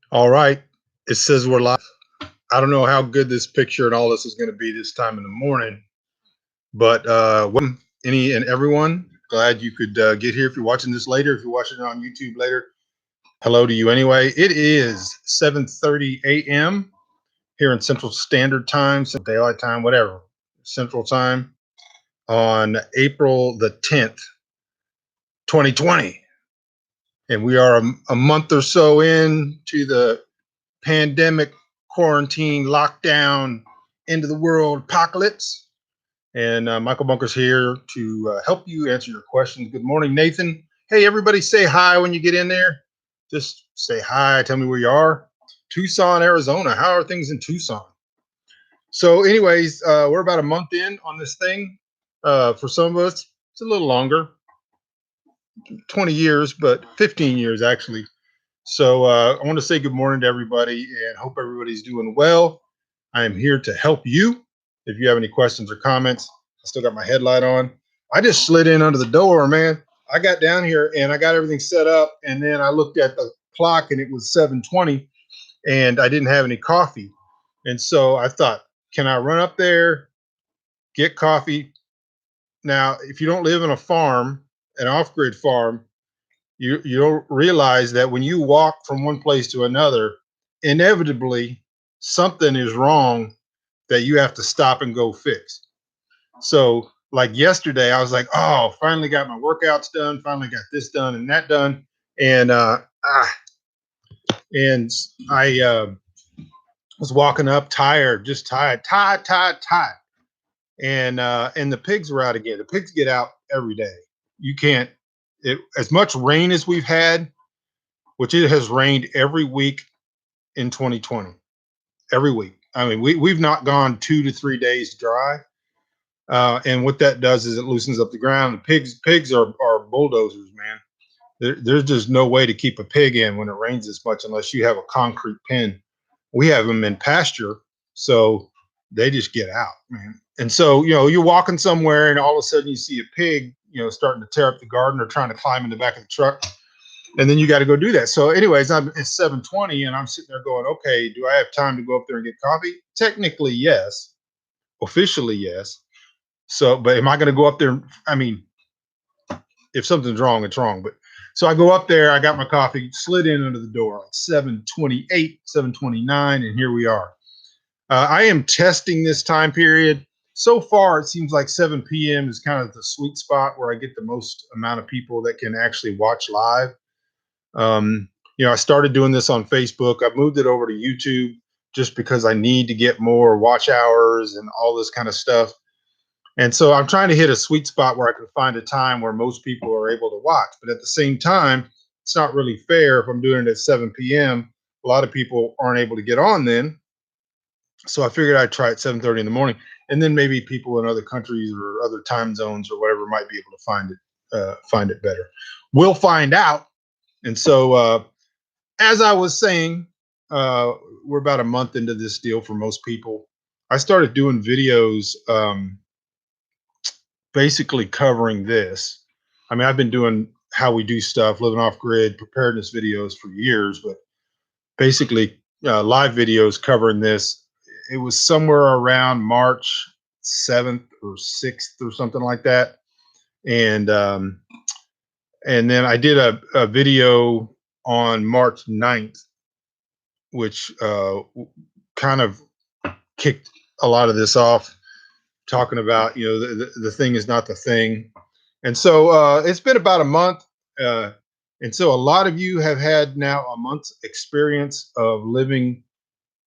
All right. It says we're live. I don't know how good this picture and all this is going to be this time in the morning, but welcome any and everyone. Glad you could get here. If you're watching this later, if you're watching it on YouTube later, hello to you anyway. It is 7:30 a.m. here in Central Standard Time, Daylight Time, whatever, Central Time on April the 10th, 2020. And we are a month or so in to the pandemic, quarantine, lockdown, end of the world apocalypse. And Michael Bunker's here to help you answer your questions. Good morning, Nathan. Hey, everybody, say hi when you get in there. Just say hi. Tell me where you are. Tucson, Arizona. How are things in Tucson? So, anyways, we're about a month in on this thing. For some of us, it's a little longer, 20 years, but 15 years actually. So I want to say good morning to everybody and hope everybody's doing well. I am here to help you. If you have any questions or comments, I still got my headlight on. I just slid in under the door, man. I got down here and I got everything set up, and then I looked at the clock and it was 7:20, and I didn't have any coffee. And so I thought, can I run up there, get coffee? Now, if you don't live in a farm, an off-grid farm, you don't realize that when you walk from one place to another, inevitably something is wrong that you have to stop and go fix. So like yesterday, I was like, oh, finally got my workouts done, finally got this done and that done. And and I was walking up tired, just tired. And the pigs were out again. The pigs get out every day. You can't as much rain as we've had, which it has rained every week in 2020. Every week. I mean, we've not gone 2 to 3 days dry. And what that does is it loosens up the ground. The pigs are bulldozers, man. There's just no way to keep a pig in when it rains this much unless you have a concrete pen. We have them in pasture, so they just get out, man. And so, you're walking somewhere and all of a sudden you see a pig, starting to tear up the garden or trying to climb in the back of the truck, and then you got to go do that. So, anyways, it's 7:20, and I'm sitting there going, okay, do I have time to go up there and get coffee? Technically, yes. Officially, yes. So, but am I going to go up there? I mean, if something's wrong, it's wrong. But so I go up there. I got my coffee, slid in under the door like 7:28, 7:29, and here we are. I am testing this time period. So far, it seems like 7 p.m. is kind of the sweet spot where I get the most amount of people that can actually watch live. Um, I started doing this on Facebook. I moved it over to YouTube just because I need to get more watch hours and all this kind of stuff. And so I'm trying to hit a sweet spot where I can find a time where most people are able to watch. But at the same time, it's not really fair if I'm doing it at 7 p.m. A lot of people aren't able to get on then. So I figured I'd try at 7:30 in the morning. And then maybe people in other countries or other time zones or whatever might be able to find it better. We'll find out. And so as I was saying, we're about a month into this deal for most people. I started doing videos basically covering this. I mean, I've been doing how we do stuff, living off grid, preparedness videos for years, but basically live videos covering this. It was somewhere around March 7th or 6th or something like that. And then I did a video on March 9th, which kind of kicked a lot of this off, talking about the thing is not the thing. And so it's been about a month, and so a lot of you have had now a month's experience of living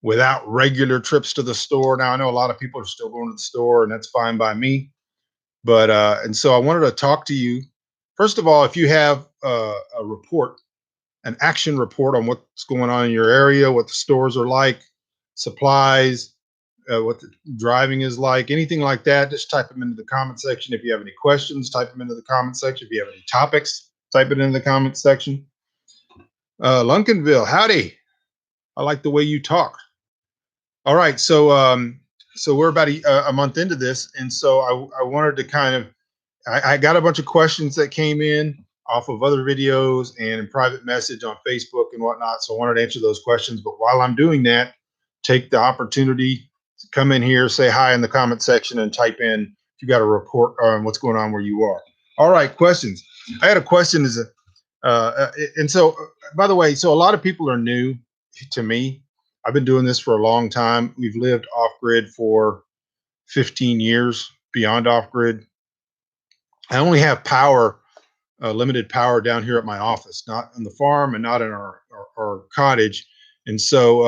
without regular trips to the store. Now I know a lot of people are still going to the store, and that's fine by me. But and so I wanted to talk to you first of all. If you have a report, an action report on what's going on in your area, what the stores are like, supplies, what the driving is like, anything like that, just type them into the comment section. If you have any questions, type them into the comment section. If you have any topics, type it in the comment section. Lunkenville, howdy. I like the way you talk. All right, so we're about a month into this, and so I wanted to kind of I got a bunch of questions that came in. off of other videos and in private message on Facebook and whatnot. So I wanted to answer those questions. But while I'm doing that, take the opportunity to come in here, say hi in the comment section, and type in if you got a report on what's going on where you are. All right, questions. I had a question and so by the way, so a lot of people are new to me. I've been doing this for a long time. We've lived off grid for 15 years, beyond off grid. I only have power, limited power down here at my office, not on the farm and not in our cottage. And so,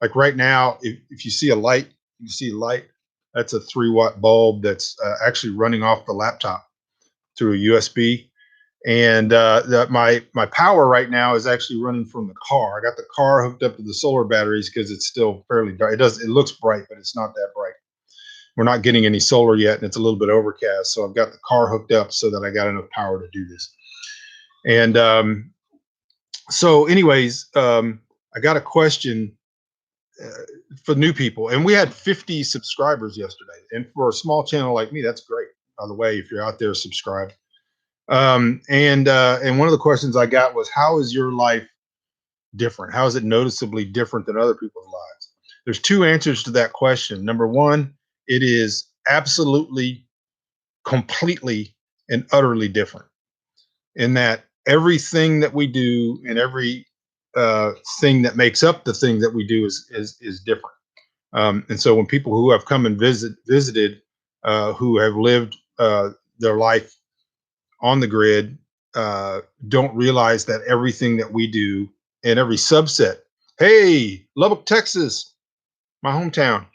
like right now, if you see a light, you see light, that's a 3-watt bulb that's actually running off the laptop through a USB. And my power right now is actually running from the car. I got the car hooked up to the solar batteries because it's still fairly dark. It looks bright, but it's not that bright. We're not getting any solar yet, and it's a little bit overcast. So I've got the car hooked up so that I got enough power to do this. And so, anyways, I got a question uh, for new people, and we had 50 subscribers yesterday. And for a small channel like me, that's great. By the way, if you're out there, subscribe. And one of the questions I got was, how is your life different? How is it noticeably different than other people's lives? There's two answers to that question. Number one, it is absolutely, completely, and utterly different in that everything that we do and every thing that makes up the thing that we do is different. And so when people who have come and visited, who have lived their life on the grid, don't realize that everything that we do in every subset. Hey, Lubbock, Texas, my hometown,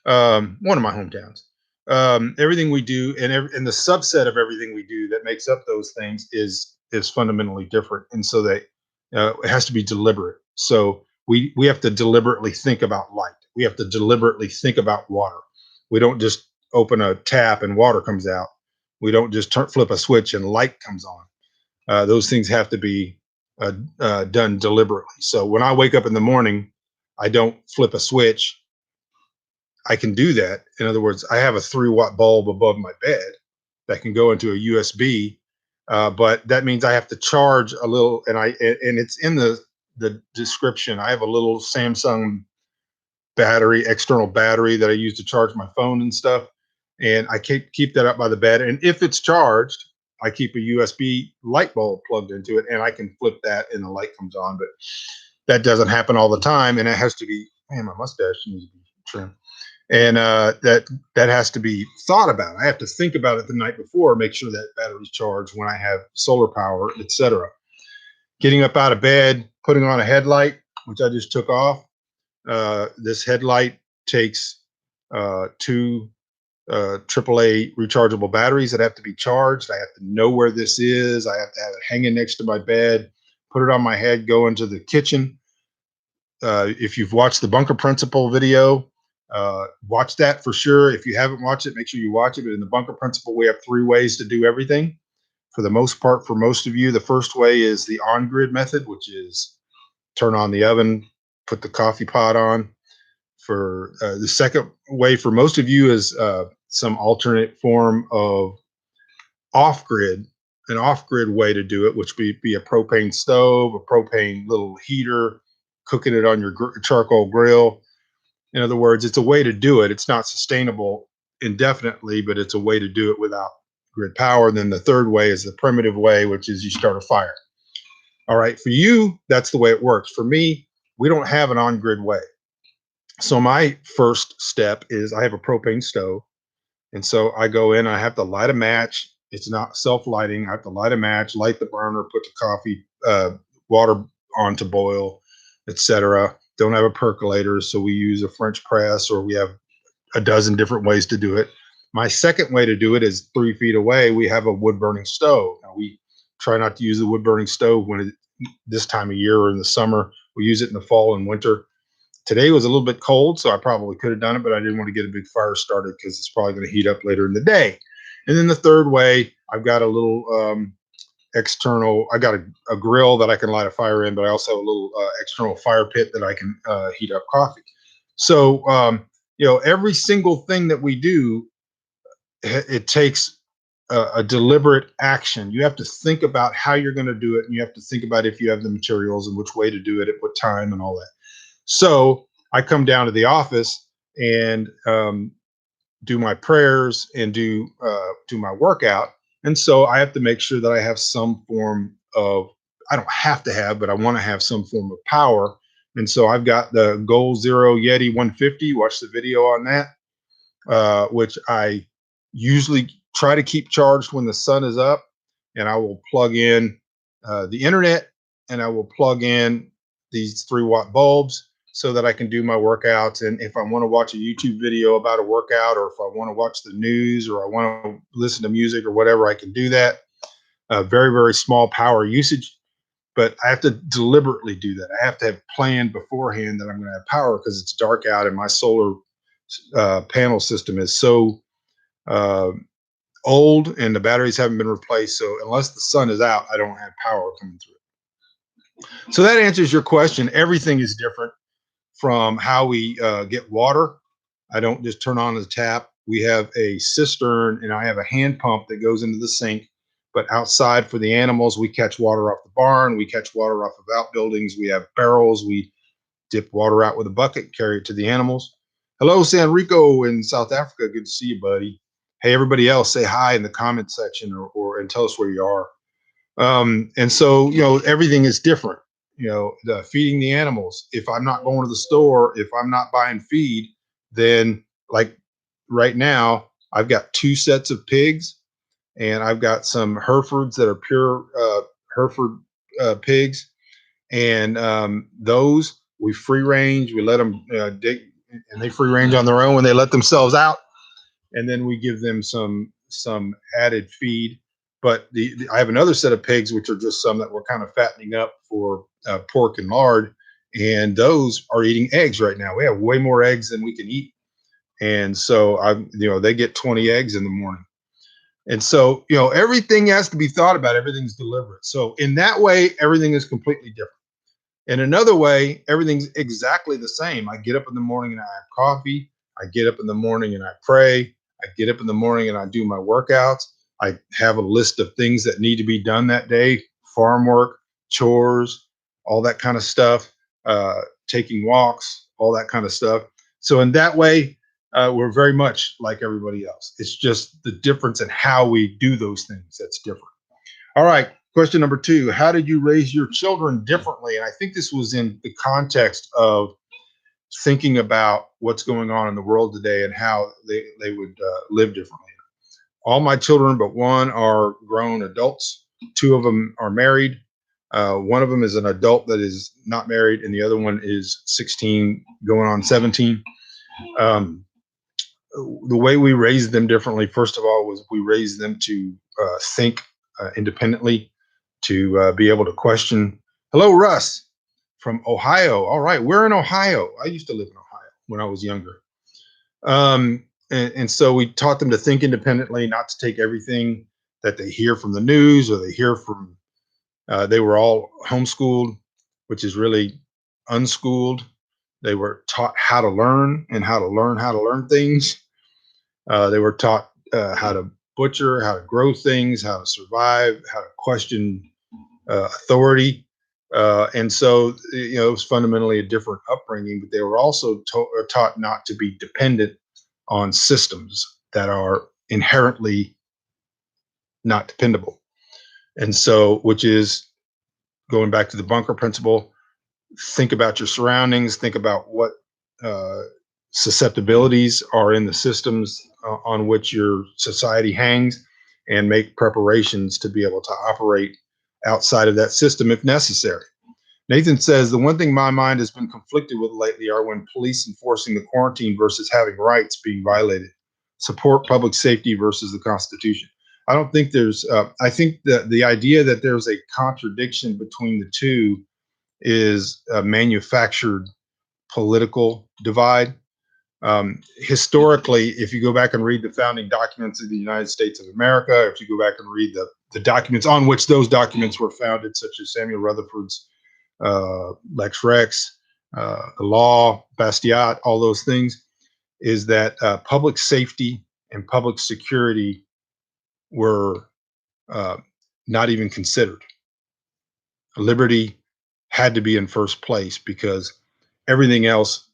one of my hometowns. Everything we do and the subset of everything we do that makes up those things is fundamentally different, and so that it has to be deliberate. So we have to deliberately think about light. We have to deliberately think about water. We don't just open a tap and water comes out. We don't just flip a switch and light comes on. Those things have to be done deliberately. So when I wake up in the morning, I don't flip a switch. I can do that. In other words, I have a 3-watt bulb above my bed that can go into a USB, but that means I have to charge a little, and it's in the description. I have a little Samsung battery, external battery that I use to charge my phone and stuff, and I keep that up by the bed. And if it's charged, I keep a USB light bulb plugged into it, and I can flip that, and the light comes on. But that doesn't happen all the time, and it has to be. Man, my mustache needs to be trimmed, and that has to be thought about. I have to think about it the night before, make sure that battery's charged when I have solar power, etc. Getting up out of bed, putting on a headlight, which I just took off. This headlight takes two AAA rechargeable batteries that have to be charged. I have to know where this is. I have to have it hanging next to my bed, put it on my head, go into the kitchen. If you've watched the Bunker Principle video, watch that for sure. If you haven't watched it, make sure you watch it. But in the Bunker Principle, we have 3 ways to do everything. For the most part, for most of you, the first way is the on-grid method, which is turn on the oven, put the coffee pot on. For the second way for most of you is some alternate form of off-grid, an off-grid way to do it, which would be a propane stove, a propane little heater, cooking it on your charcoal grill. In other words, it's a way to do it. It's not sustainable indefinitely, but it's a way to do it without grid power. Then the third way is the primitive way, which is you start a fire. All right, for you, that's the way it works. For me, we don't have an on-grid way. So my first step is I have a propane stove. And so I go in, I have to light a match. It's not self-lighting. I have to light a match, light the burner, put the coffee, water on to boil, etc. Don't have a percolator, so we use a French press, or we have a dozen different ways to do it. My second way to do it is 3 feet away. We have a wood burning stove. Now, we try not to use the wood burning stove this time of year or in the summer. We use it in the fall and winter. Today was a little bit cold, so I probably could have done it, but I didn't want to get a big fire started because it's probably going to heat up later in the day. And then the third way, I've got a little external, I got a grill that I can light a fire in, but I also have a little external fire pit that I can heat up coffee. So, every single thing that we do, it takes a deliberate action. You have to think about how you're going to do it, and you have to think about if you have the materials and which way to do it at what time and all that. So I come down to the office and do my prayers and do my workout, and so I have to make sure that I have some form of, I don't have to have, but I want to have some form of power. And so I've got the Goal Zero Yeti 150. Watch the video on that, which I usually try to keep charged when the sun is up. And I will plug in the internet, and I will plug in these 3-watt bulbs so that I can do my workouts. And if I want to watch a YouTube video about a workout, or if I want to watch the news, or I want to listen to music or whatever, I can do that. Very, very small power usage, but I have to deliberately do that. I have to have planned beforehand that I'm going to have power because it's dark out and my solar panel system is so uh, old and the batteries haven't been replaced. So unless the sun is out, I don't have power coming through. So that answers your question. Everything is different from how we get water. I don't just turn on the tap. We have a cistern, and I have a hand pump that goes into the sink. But outside for the animals, we catch water off the barn. We catch water off of outbuildings. We have barrels. We dip water out with a bucket, carry it to the animals. Hello, San Rico in South Africa. Good to see you, buddy. Hey, everybody else, say hi in the comment section, or and tell us where you are. And so, everything is different. The feeding the animals. If I'm not going to the store, if I'm not buying feed, then, like right now, I've got 2 sets of pigs, and I've got some Herefords that are pure Hereford pigs, and those we free range. We let them dig, and they free range on their own when they let themselves out, and then we give them some added feed. But I have another set of pigs, which are just some that we're kind of fattening up for pork and lard, and those are eating eggs right now. We have way more eggs than we can eat, and so they get 20 eggs in the morning. And so, everything has to be thought about. Everything's deliberate. So in that way, everything is completely different. In another way, everything's exactly the same. I get up in the morning and I have coffee. I get up in the morning and I pray. I get up in the morning and I do my workouts. I have a list of things that need to be done that day: farm work, chores, all that kind of stuff, taking walks, all that kind of stuff. So, in that way, we're very much like everybody else. It's just the difference in how we do those things that's different. All right. Question number 2. How did you raise your children differently? And I think this was in the context of thinking about what's going on in the world today and how they would live differently. All my children but one are grown adults. 2 of them are married. One of them is an adult that is not married, and the other one is 16 going on 17. Um, the way we raised them differently, first of all, was we raised them to think independently, to be able to question. Hello, Russ from Ohio. All right, we're in Ohio. I used to live in Ohio when I was younger. And so we taught them to think independently, not to take everything that they hear from the news or they hear from, they were all homeschooled, which is really unschooled. They were taught how to learn and how to learn things. They were taught how to butcher, how to grow things, how to survive, how to question authority. And so, it was fundamentally a different upbringing, but they were also taught not to be dependent on systems that are inherently not dependable. And so, which is going back to the bunker principle: think about your surroundings, think about what uh, susceptibilities are in the systems on which your society hangs, and make preparations to be able to operate outside of that system if necessary. Nathan says, the one thing my mind has been conflicted with lately are when police enforcing the quarantine versus having rights being violated. Support public safety versus the Constitution. I don't think there's, I think that the idea that there's a contradiction between the two is a manufactured political divide. Historically, if you go back and read the founding documents of the United States of America, if you go back and read the documents on which those documents were founded, such as Samuel Rutherford's Lex Rex, the law, Bastiat, all those things, is that public safety and public security were uh, not even considered. Liberty had to be in first place because everything else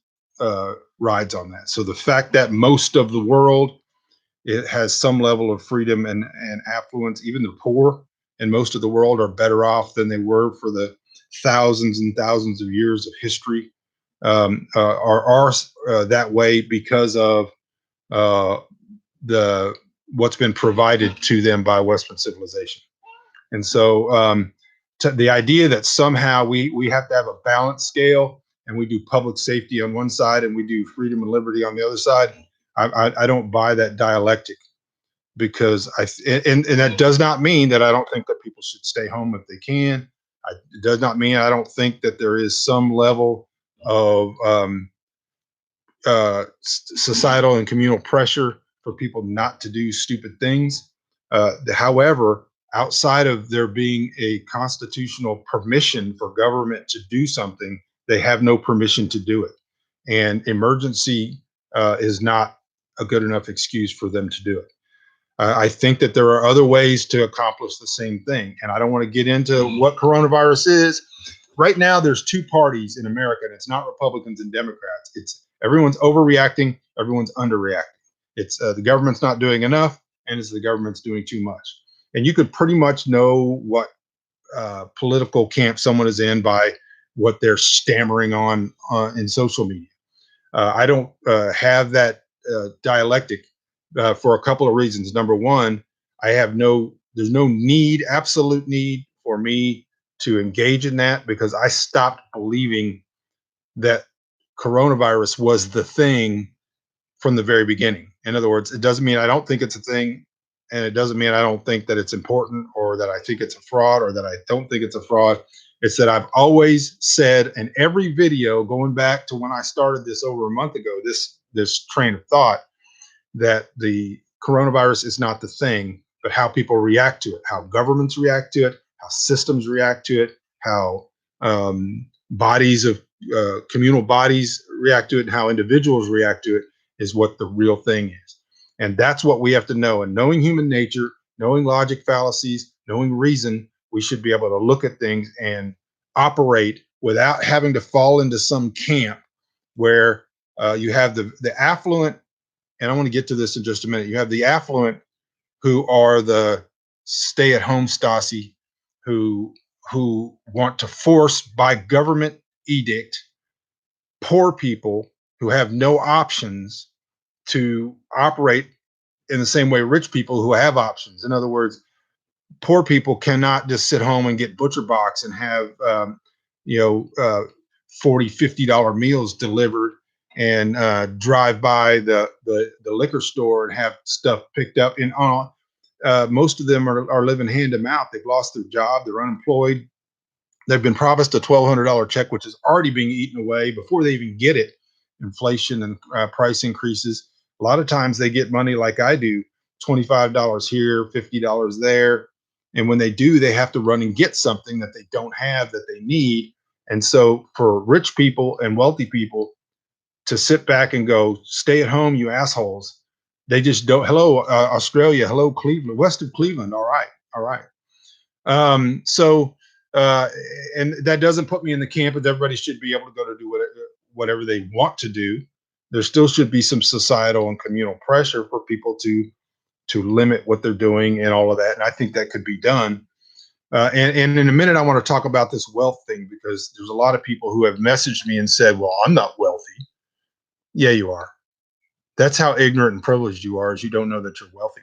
rides on that. So the fact that most of the world it has some level of freedom and affluence, even the poor in most of the world are better off than they were for the thousands and thousands of years of history, are that way because of uh, the what's been provided to them by Western civilization. And so the idea that somehow we have to have a balance scale and we do public safety on one side and we do freedom and liberty on the other side, I don't buy that dialectic because and that does not mean that I don't think that people should stay home if they can. It does not mean I don't think that there is some level of societal and communal pressure for people not to do stupid things. However, outside of there being a constitutional permission for government to do something, they have no permission to do it. And emergency is not a good enough excuse for them to do it. I think that there are other ways to accomplish the same thing. And I don't want to get into what coronavirus is. Right now, there's two parties in America, and it's not Republicans and Democrats. It's everyone's overreacting, everyone's underreacting. It's the government's not doing enough, and it's the government's doing too much. And you could pretty much know what political camp someone is in by what they're stammering on in social media. I don't have that dialectic for a couple of reasons. Number one, there's no need, absolute need for me to engage in that because I stopped believing that coronavirus was the thing from the very beginning. In other words, it doesn't mean I don't think it's a thing, and it doesn't mean I don't think that it's important or that I think it's a fraud or that I don't think it's a fraud. It's that I've always said in every video going back to when I started this over a month ago, this train of thought that the coronavirus is not the thing, but how people react to it, how governments react to it, how systems react to it, how bodies of communal bodies react to it, and how individuals react to it is what the real thing is. And that's what we have to know. And knowing human nature, knowing logic fallacies, knowing reason, we should be able to look at things and operate without having to fall into some camp where you have the affluent, and I want to get to this in just a minute. You have the affluent who are the stay-at-home Stasi, who who want to force by government edict poor people who have no options to operate in the same way rich people who have options. In other words, poor people cannot just sit home and get butcher box and have you know uh, 40 $50 meals delivered and drive by the liquor store and have stuff picked up and on. Most of them are living hand to mouth. They've lost their job, they're unemployed, they've been promised a $1,200 check, which is already being eaten away before they even get it. Inflation and price increases. A lot of times they get money like I do, $25 here, $50 there. And when they do, they have to run and get something that they don't have that they need. And so for rich people and wealthy people to sit back and go, stay at home, you assholes, they just don't. Hello, Australia. Hello, Cleveland, west of Cleveland. All right. All right. So, uh, and that doesn't put me in the camp that everybody should be able to go to do whatever they want to do. There still should be some societal and communal pressure for people to limit what they're doing and all of that. And I think that could be done. And in a minute, I want to talk about this wealth thing because there's a lot of people who have messaged me and said, "Well, I'm not wealthy." Yeah, you are. That's how ignorant and privileged you are, is you don't know that you're wealthy.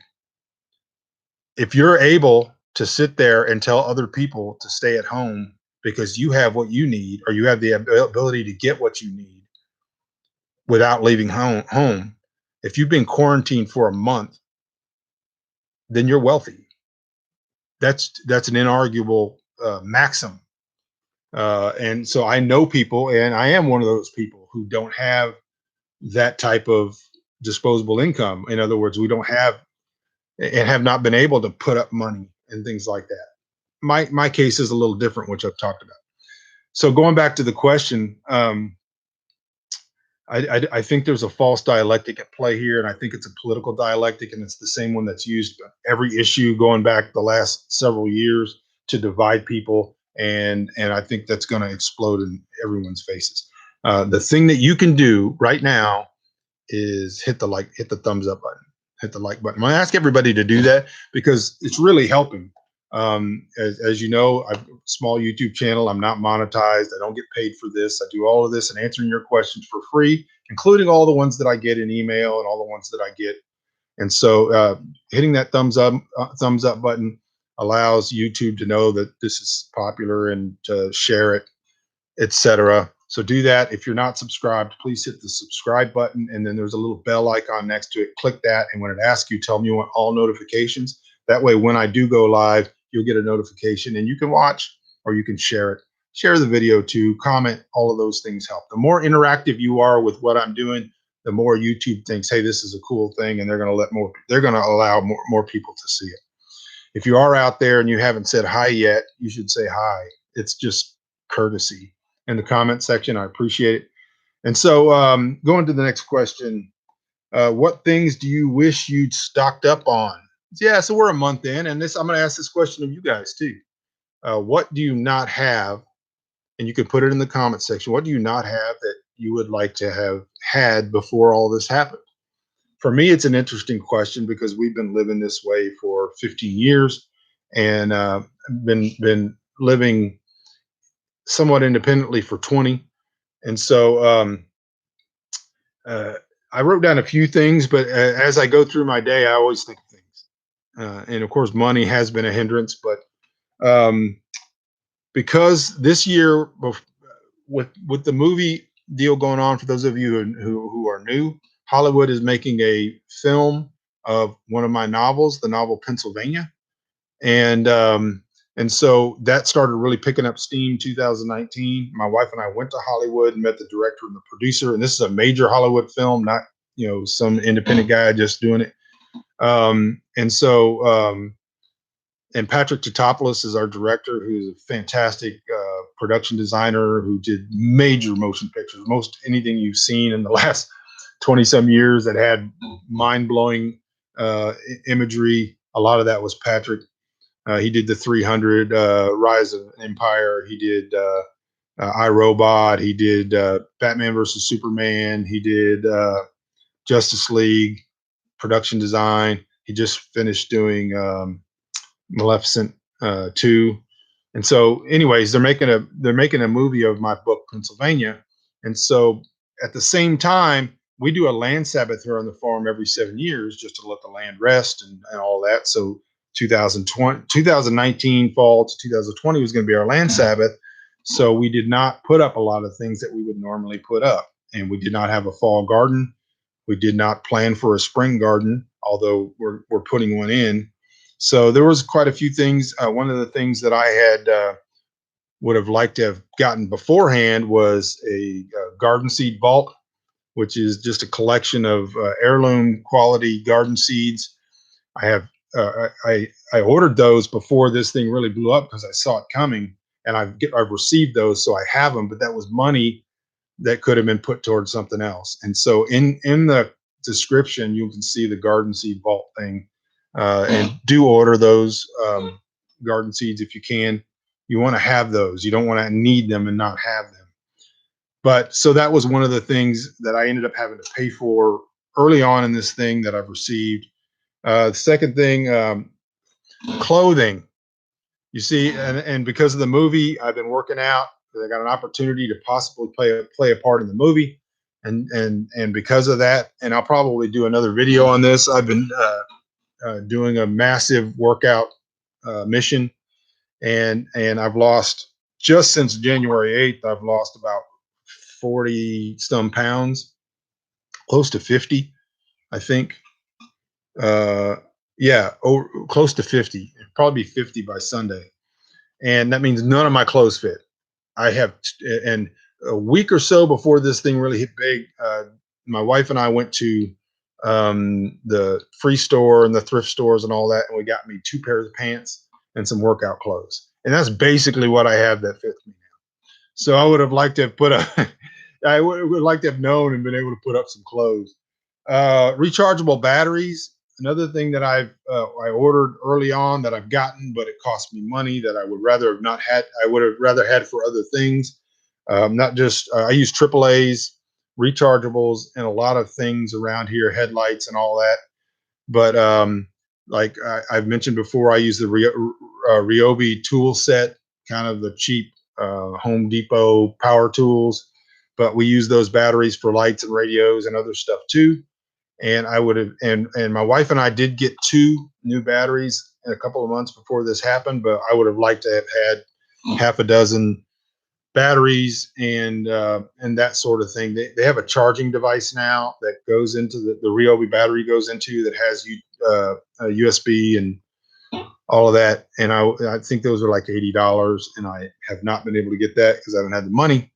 If you're able to sit there and tell other people to stay at home because you have what you need or you have the ability to get what you need without leaving home, if you've been quarantined for a month, then you're wealthy. That's an inarguable maxim. And so I know people, and I am one of those people who don't have that type of disposable income. In other words, we don't have and have not been able to put up money and things like that. My case is a little different, which I've talked about. So going back to the question, I think there's a false dialectic at play here, and I think it's a political dialectic, and it's the same one that's used every issue going back the last several years to divide people, and I think that's going to explode in everyone's faces. The thing that you can do right now is hit the thumbs up button, hit the like button. I ask everybody to do that because it's really helping. As you know, I've a small YouTube channel. I'm not monetized. I don't get paid for this. I do all of this and answering your questions for free, including all the ones that I get in email and all the ones that I get. And so, hitting that thumbs up button allows YouTube to know that this is popular and to share it, etc. So do that. If you're not subscribed, please hit the subscribe button, and then there's a little bell icon next to it. Click that, and when it asks you, tell me you want all notifications. That way, when I do go live, you'll get a notification, and you can watch or you can share it. Share the video too, comment. All of those things help. The more interactive you are with what I'm doing, the more YouTube thinks, hey, this is a cool thing, and they're going to let more. They're going to allow more people to see it. If you are out there and you haven't said hi yet, you should say hi. It's just courtesy in the comment section. I appreciate it. And so, going to the next question, what things do you wish you'd stocked up on? Yeah, so we're a month in, and I'm going to ask this question of you guys too. What do you not have? And you can put it in the comment section. What do you not have that you would like to have had before all this happened? For me, it's an interesting question because we've been living this way for 15 years, and been living somewhat independently for 20. And so, uh, I wrote down a few things, but as I go through my day, I always think of things. And of course, money has been a hindrance, but um, because this year, with the movie deal going on, for those of you who are new, Hollywood is making a film of one of my novels, the novel Pennsylvania, and so that started really picking up steam 2019. My wife and I went to Hollywood and met the director and the producer, and this is a major Hollywood film, not some independent guy just doing it. And so and Patrick Tatopoulos is our director, who's a fantastic production designer who did major motion pictures, most anything you've seen in the last 20 some years that had mind blowing imagery. A lot of that was Patrick. He did the 300, Rise of Empire. He did iRobot. He did Batman versus Superman. He did Justice League production design. He just finished doing Maleficent 2. And so, anyways, they're making a movie of my book Pennsylvania. And so, at the same time, we do a land Sabbath here on the farm every 7 years just to let the land rest and all that. So 2019 fall to 2020 was going to be our land Sabbath. So we did not put up a lot of things that we would normally put up, and we did not have a fall garden. We did not plan for a spring garden, although we're putting one in. So there was quite a few things. One of the things that I had would have liked to have gotten beforehand was a garden seed vault, which is just a collection of heirloom quality garden seeds. I have I ordered those before this thing really blew up because I saw it coming, and I've received those, so I have them. But that was money that could have been put towards something else. And so in the description, you can see the garden seed vault thing, and do order those garden seeds if you can. You want to have those. You don't want to need them and not have them. But so that was one of the things that I ended up having to pay for early on in this thing that I've received. The second thing, clothing. You see, and because of the movie, I've been working out. I got an opportunity to possibly play a part in the movie, and because of that, and I'll probably do another video on this. I've been doing a massive workout mission, and I've lost, just since January 8th. I've lost about 40 some pounds, close to 50, I think. Yeah, close to 50. Probably 50 by Sunday, and that means none of my clothes fit. I have, and a week or so before this thing really hit big, my wife and I went to the free store and the thrift stores and all that, and we got me 2 pairs of pants and some workout clothes, and that's basically what I have that fits me now. So I would have liked to have put a I would like to have known and been able to put up some clothes. Rechargeable batteries. Another thing that I ordered early on that I've gotten, but it cost me money that I would rather have not had. I would have rather had for other things. Not just I use AAA's, rechargeables, and a lot of things around here, headlights and all that. But like I've mentioned before, I use the Ryobi tool set, kind of the cheap Home Depot power tools. But we use those batteries for lights and radios and other stuff too. And I would have, and my wife and I did get two new batteries in a couple of months before this happened, but I would have liked to have had half a dozen batteries and that sort of thing. They have a charging device now that goes into the Ryobi battery goes into that has a USB and all of that. And I think those are like $80, and I have not been able to get that because I haven't had the money.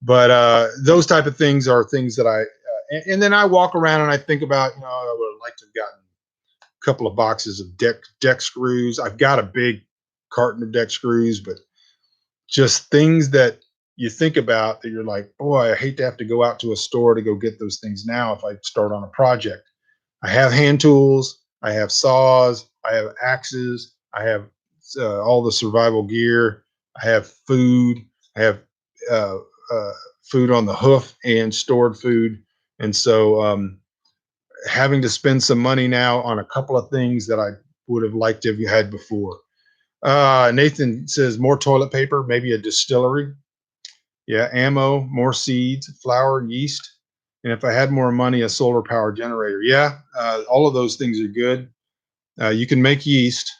But those type of things are things that and then I walk around and I think about, I would have liked to have gotten a couple of boxes of deck screws. I've got a big carton of deck screws, but just things that you think about that you're like, boy, I hate to have to go out to a store to go get those things now if I start on a project. I have hand tools, I have saws, I have axes, I have all the survival gear, I have food, I have uh, uh, food on the hoof and stored food. And so having to spend some money now on a couple of things that I would have liked to have had before. Nathan says more toilet paper, maybe a distillery. Yeah, ammo, more seeds, flour, yeast. And if I had more money, a solar power generator. Yeah, all of those things are good. You can make yeast,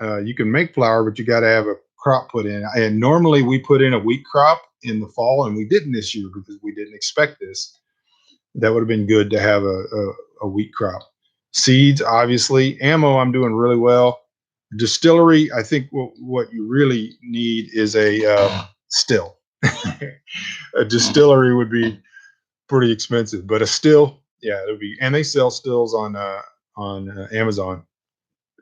you can make flour, but you got to have a crop put in. And normally we put in a wheat crop in the fall, and we didn't this year because we didn't expect this. That would have been good to have a wheat crop. Seeds, obviously. Ammo, I'm doing really well. Distillery, I think what you really need is a still. A distillery would be pretty expensive, but a still, yeah, it would be. And they sell stills on Amazon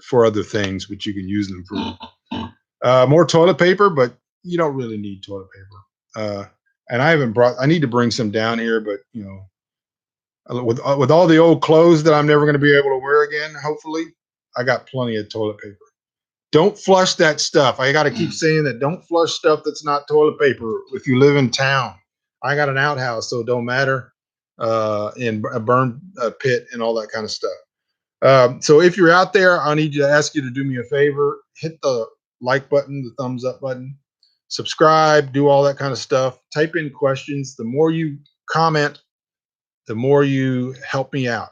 for other things, which you can use them for. More toilet paper, but you don't really need toilet paper. And I haven't brought. I need to bring some down here, but with all the old clothes that I'm never going to be able to wear again, hopefully, I got plenty of toilet paper. Don't flush that stuff. I got to keep saying that. Don't flush stuff that's not toilet paper if you live in town. I got an outhouse, so it don't matter. And a burn pit and all that kind of stuff. So if you're out there, I need to ask you to do me a favor. Hit the like button, the thumbs up button, subscribe, do all that kind of stuff. Type in questions. The more you comment, the more you help me out.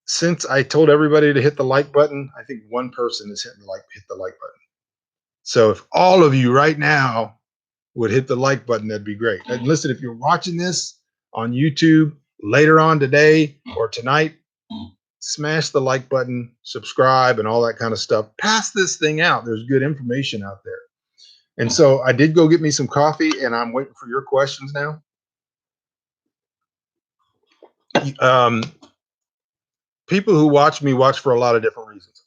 Since I told everybody to hit the like button, I think one person has hit the like button. So if all of you right now would hit the like button, that'd be great. And listen, if you're watching this on YouTube later on today or tonight, smash the like button, subscribe, and all that kind of stuff. Pass this thing out. There's good information out there. And so I did go get me some coffee, and I'm waiting for your questions now. People who watch me watch for a lot of different reasons.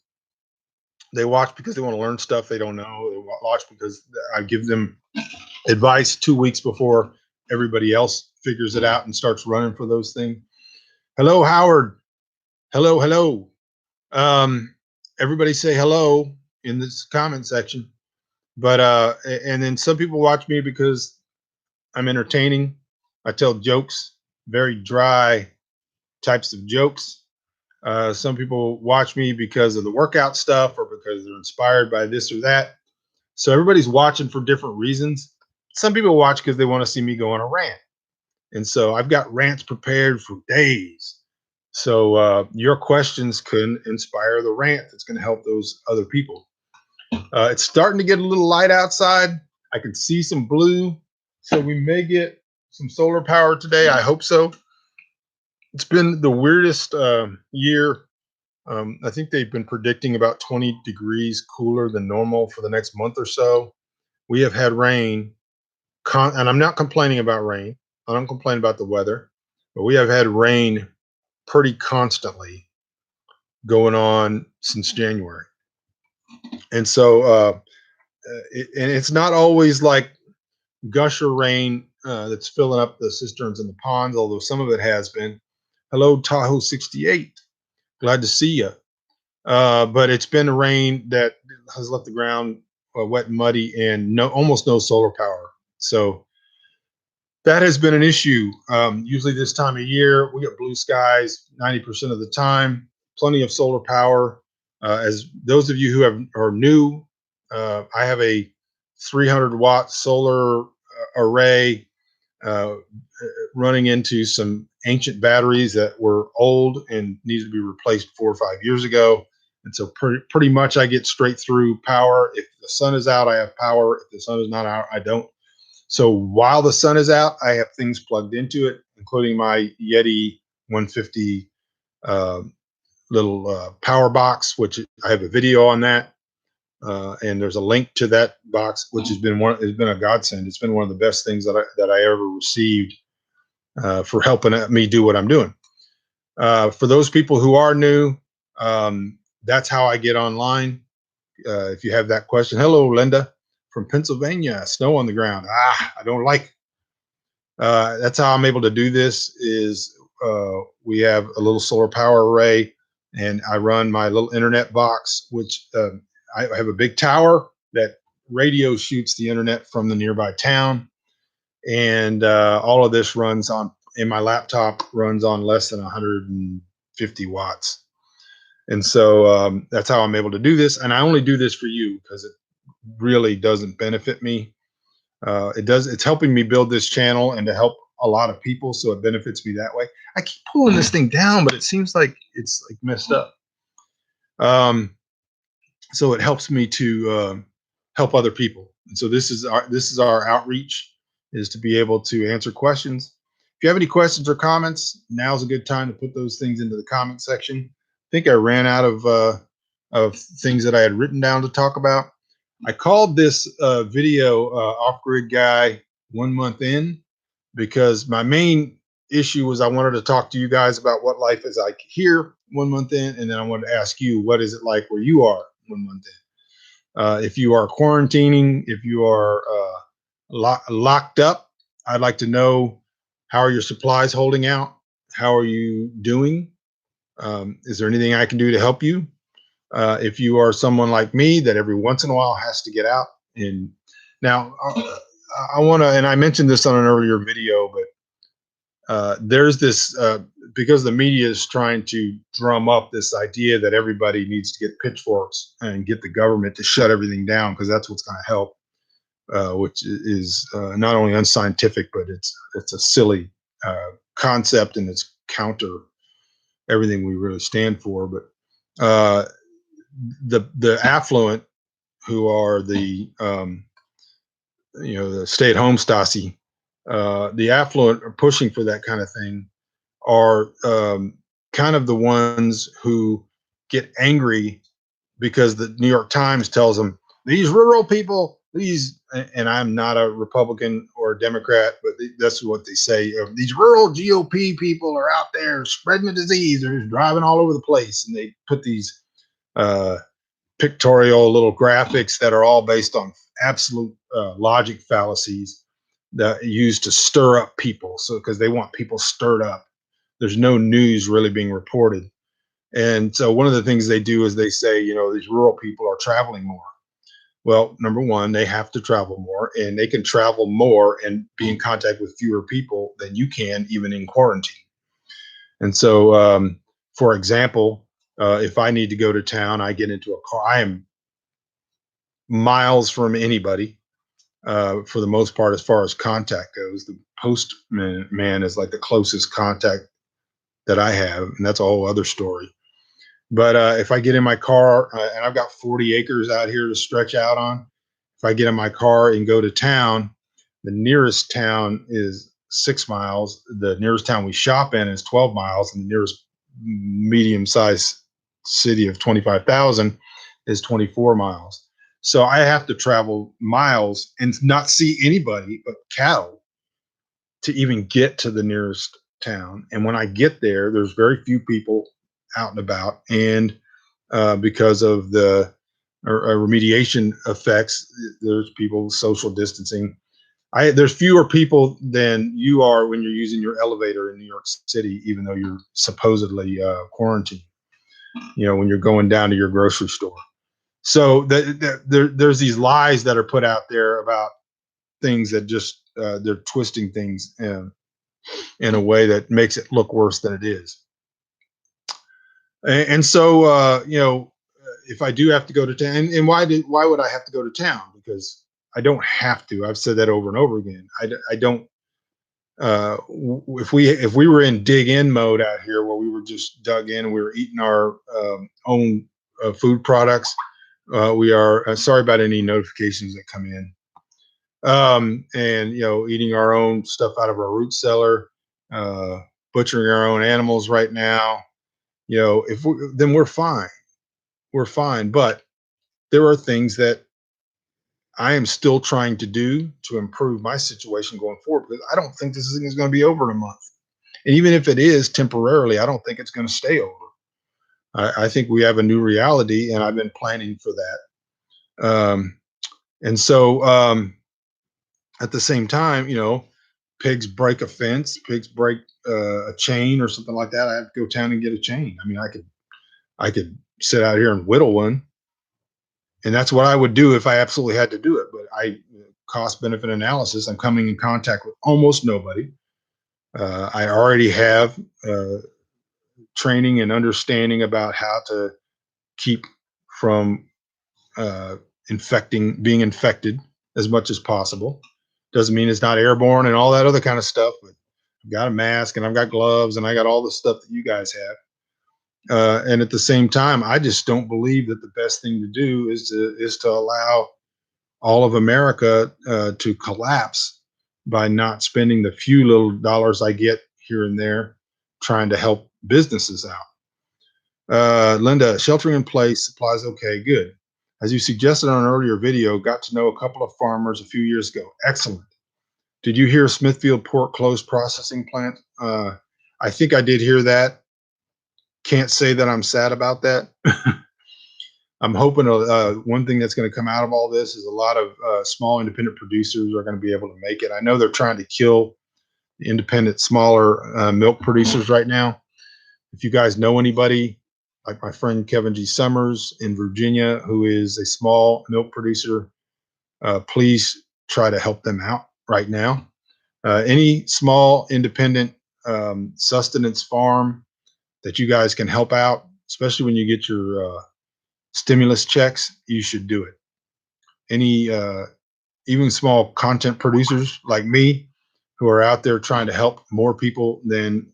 They watch because they want to learn stuff they don't know. They watch because I give them advice 2 weeks before everybody else figures it out and starts running for those things. Hello, Howard. Hello, hello. Everybody say hello in this comment section. But and then some people watch me because I'm entertaining. I tell jokes, very dry types of jokes. Some people watch me because of the workout stuff or because they're inspired by this or that. So everybody's watching for different reasons. Some people watch because they want to see me go on a rant. And so I've got rants prepared for days. So your questions can inspire the rant that's going to help those other people. It's starting to get a little light outside. I can see some blue. So we may get some solar power today. I hope so. It's been the weirdest year. I think they've been predicting about 20 degrees cooler than normal for the next month or so. We have had rain, and I'm not complaining about rain. I don't complain about the weather, but we have had rain pretty constantly going on since January. And so, and it's not always like gusher rain that's filling up the cisterns and the ponds, although some of it has been. Hello, Tahoe 68. Glad to see you. But it's been rain that has left the ground wet and muddy, and almost no solar power. So that has been an issue. Usually this time of year, we get blue skies 90% of the time, plenty of solar power. As those of you who are new, I have a 300-watt solar array uh, running into some ancient batteries that were old and needed to be replaced 4 or 5 years ago. And so pretty much I get straight through power. If the sun is out, I have power. If the sun is not out, I don't. So while the sun is out, I have things plugged into it, including my Yeti 150 uh, little power box, which I have a video on that. And there's a link to that box, which has been a godsend. It's been one of the best things that I ever received for helping me do what I'm doing. For those people who are new, that's how I get online. If you have that question, hello, Linda from Pennsylvania. Snow on the ground. I don't like. That's how I'm able to do this. Is we have a little solar power array, and I run my little internet box, which I have a big tower that radio shoots the internet from the nearby town, and all of this runs on. In my laptop runs on less than 150 watts. And so that's how I'm able to do this. And I only do this for you because it really doesn't benefit me. It's helping me build this channel and to help a lot of people. So it benefits me that way. I keep pulling this thing down, but it seems like it's like messed up. So it helps me to help other people. And so this is our outreach, is to be able to answer questions. If you have any questions or comments, now's a good time to put those things into the comment section. I think I ran out of things that I had written down to talk about. I called this video Off-Grid Guy 1 month in, because my main issue was I wanted to talk to you guys about what life is like here 1 month in, and then I wanted to ask you, what is it like where you are 1 month in? If you are quarantining, if you are locked up, I'd like to know, how are your supplies holding out? How are you doing? Is there anything I can do to help you? If you are someone like me that every once in a while has to get out, and now I want to, and I mentioned this on an earlier video, but there's this because the media is trying to drum up this idea that everybody needs to get pitchforks and get the government to shut everything down, because that's what's going to help, which is not only unscientific, but it's a silly concept, and it's counter everything we really stand for. But the affluent, who are the the stay-at-home Stasi, the affluent are pushing for that kind of thing, are kind of the ones who get angry because the New York Times tells them, these rural people, and I'm not a Republican or a Democrat, but that's what they say. These rural GOP people are out there spreading the disease. They're just driving all over the place. And they put these pictorial little graphics that are all based on absolute logic fallacies that used to stir up people. So, because they want people stirred up. There's no news really being reported. And so one of the things they do is they say, these rural people are traveling more. Well, number one, they have to travel more, and they can travel more and be in contact with fewer people than you can, even in quarantine. And so, for example, if I need to go to town, I get into a car. I am miles from anybody, for the most part, as far as contact goes. The postman man is like the closest contact that I have, and that's a whole other story. But if I get in my car, and I've got 40 acres out here to stretch out on, if I get in my car and go to town, the nearest town is 6 miles. The nearest town we shop in is 12 miles, and the nearest medium-sized city of 25,000 is 24 miles. So I have to travel miles and not see anybody but cattle to even get to the nearest town. And when I get there, there's very few people out and about. And because of the remediation effects, there's people social distancing. There's fewer people than you are when you're using your elevator in New York City, even though you're supposedly quarantined. When you're going down to your grocery store. So there's these lies that are put out there about things that just they're twisting things in a way that makes it look worse than it is. And so if I do have to go to town, and why would I have to go to town? Because I don't have to. I've said that over and over again. I don't. If we were in dig in mode out here, where we were just dug in and we were eating our own food products, we are sorry about any notifications that come in. And eating our own stuff out of our root cellar, butchering our own animals right now. If we, then we're fine. We're fine. But there are things that I am still trying to do to improve my situation going forward, because I don't think this thing is going to be over in a month. And even if it is temporarily, I don't think it's going to stay over. I think we have a new reality, and I've been planning for that. And so at the same time, pigs break a fence, pigs break a chain or something like that. I have to go down and get a chain. I mean, I could sit out here and whittle one, and that's what I would do if I absolutely had to do it. But cost benefit analysis, I'm coming in contact with almost nobody. I already have training and understanding about how to keep from being infected as much as possible. Doesn't mean it's not airborne and all that other kind of stuff, but I've got a mask and I've got gloves and I got all the stuff that you guys have. And at the same time, I just don't believe that the best thing to do is to allow all of America to collapse by not spending the few little dollars I get here and there trying to help businesses out. Linda, sheltering in place, supplies okay, good. As you suggested on an earlier video, got to know a couple of farmers a few years ago. Excellent. Did you hear Smithfield Pork closed processing plant? I think I did hear that. Can't say that I'm sad about that. I'm hoping one thing that's going to come out of all this is a lot of small independent producers are going to be able to make it. I know they're trying to kill the independent, smaller milk producers right now. If you guys know anybody, like my friend Kevin G. Summers in Virginia, who is a small milk producer, please try to help them out right now. Any small independent sustenance farm that you guys can help out, especially when you get your stimulus checks, you should do it. Any even small content producers like me who are out there trying to help more people than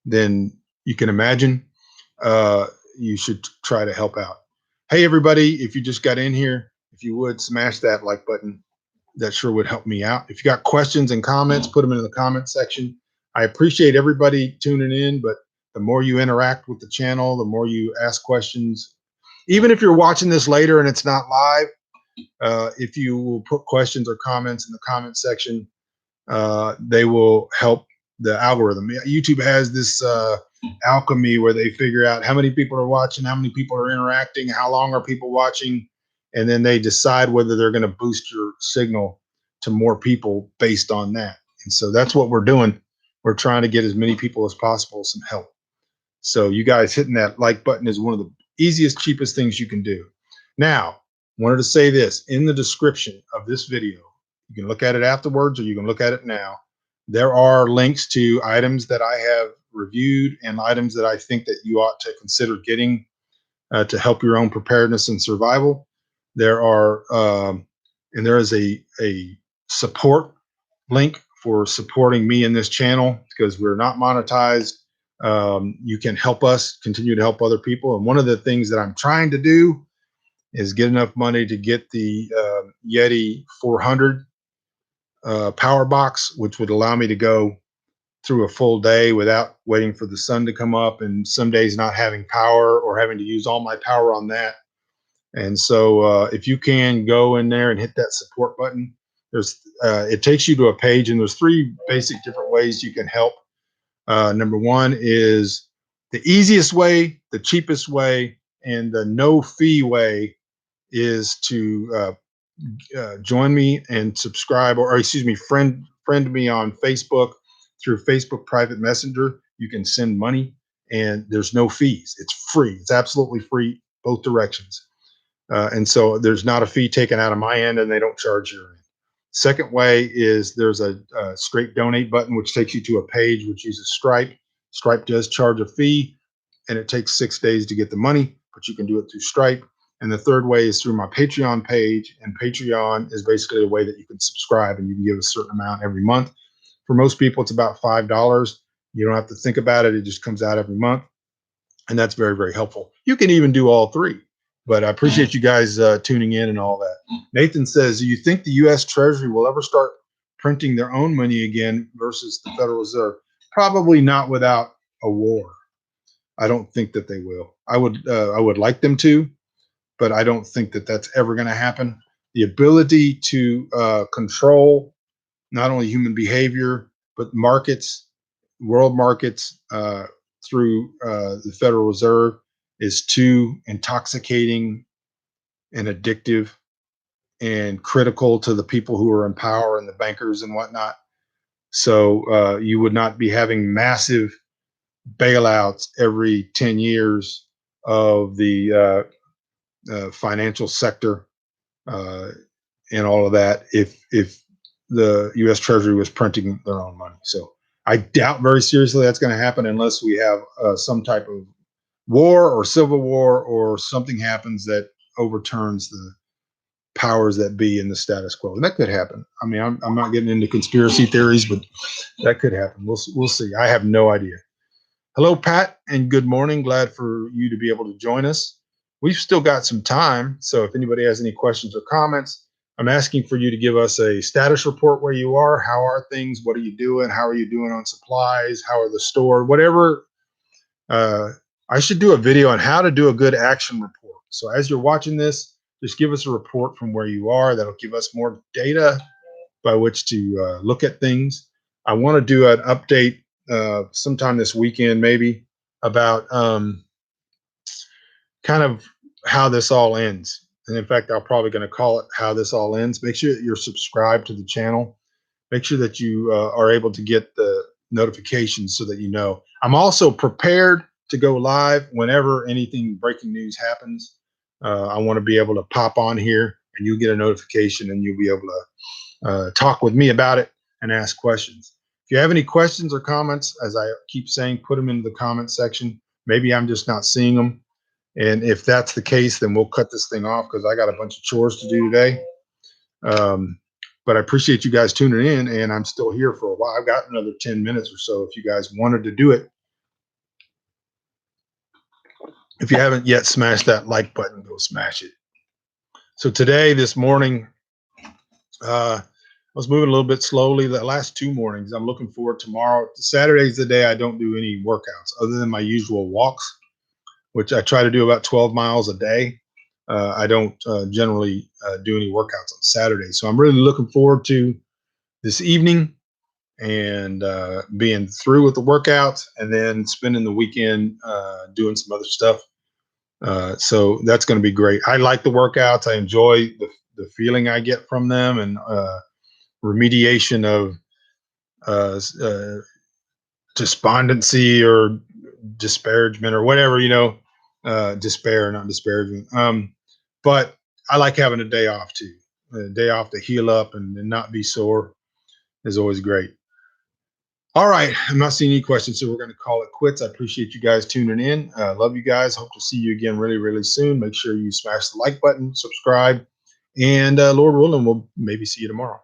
you can imagine, you should try to help out. Hey, everybody, if you just got in here, if you would smash that like button, that sure would help me out. If you got questions and comments, put them in the comment section. I appreciate everybody tuning in, but the more you interact with the channel, the more you ask questions. Even if you're watching this later and it's not live, if you will put questions or comments in the comment section, they will help the algorithm. YouTube has this alchemy where they figure out how many people are watching, how many people are interacting, how long are people watching, and then they decide whether they're going to boost your signal to more people based on that. And so that's what we're doing. We're trying to get as many people as possible some help. So you guys hitting that like button is one of the easiest, cheapest things you can do. Now, wanted to say this in the description of this video. You can look at it afterwards or you can look at it now. There are links to items that I have reviewed and items that I think that you ought to consider getting to help your own preparedness and survival. There are, and there is a support link for supporting me in this channel because we're not monetized. You can help us continue to help other people. And one of the things that I'm trying to do is get enough money to get the Yeti 400 power box, which would allow me to go through a full day without waiting for the sun to come up, and some days not having power or having to use all my power on that. And so if you can go in there and hit that support button, it takes you to a page, and there's 3 basic different ways you can help. Number 1 is the easiest way, the cheapest way, and the no fee way is to join me and subscribe, or excuse me, friend me on Facebook through Facebook private messenger. You can send money and there's no fees. It's free. It's absolutely free both directions. And so there's not a fee taken out of my end, and they don't charge your end. Second way is there's a straight donate button, which takes you to a page which uses Stripe. Stripe does charge a fee, and it takes 6 days to get the money, but you can do it through Stripe. And the third way is through my Patreon page. And Patreon is basically a way that you can subscribe and you can give a certain amount every month. For most people, it's about $5. You don't have to think about it. It just comes out every month. And that's very, very helpful. You can even do all three. But I appreciate you guys tuning in and all that. Nathan says, do you think the U.S. Treasury will ever start printing their own money again versus the Federal Reserve? Probably not without a war. I don't think that they will. I would like them to, but I don't think that that's ever going to happen. The ability to control not only human behavior, but markets, world markets, through the Federal Reserve is too intoxicating and addictive and critical to the people who are in power and the bankers and whatnot. So you would not be having massive bailouts every 10 years of the financial sector and all of that if the U.S. Treasury was printing their own money. So I doubt very seriously that's going to happen unless we have some type of war or civil war or something happens that overturns the powers that be in the status quo. And that could happen. I mean, I'm not getting into conspiracy theories, but that could happen. We'll see. I have no idea. Hello, Pat, and good morning. Glad for you to be able to join us. We've still got some time, so if anybody has any questions or comments, I'm asking for you to give us a status report where you are. How are things? What are you doing? How are you doing on supplies? How are the store? Whatever. I should do a video on how to do a good action report. So as you're watching this, just give us a report from where you are. That'll give us more data by which to look at things. I want to do an update sometime this weekend, maybe, about kind of how this all ends. And in fact, I'm probably going to call it How This All Ends. Make sure that you're subscribed to the channel. Make sure that you are able to get the notifications so that you know. I'm also prepared to go live whenever anything breaking news happens. I want to be able to pop on here and you'll get a notification and you'll be able to talk with me about it and ask questions. If you have any questions or comments, as I keep saying, put them into the comment section. Maybe I'm just not seeing them. And if that's the case, then we'll cut this thing off because I got a bunch of chores to do today. But I appreciate you guys tuning in, and I'm still here for a while. I've got another 10 minutes or so if you guys wanted to do it. If you haven't yet smashed that like button, go smash it. So today, this morning, I was moving a little bit slowly. The last 2 mornings, I'm looking forward to tomorrow. Saturday's the day I don't do any workouts other than my usual walks, which I try to do about 12 miles a day. I don't generally do any workouts on Saturday. So I'm really looking forward to this evening and being through with the workouts and then spending the weekend doing some other stuff. So that's going to be great. I like the workouts. I enjoy the feeling I get from them and remediation of despondency or disparagement or whatever, despair, not disparagement. But I like having a day off too. A day off to heal up and not be sore is always great. All right. I'm not seeing any questions, so we're going to call it quits. I appreciate you guys tuning in. Love you guys. Hope to see you again really, really soon. Make sure you smash the like button, subscribe, and Lord willing, we'll maybe see you tomorrow.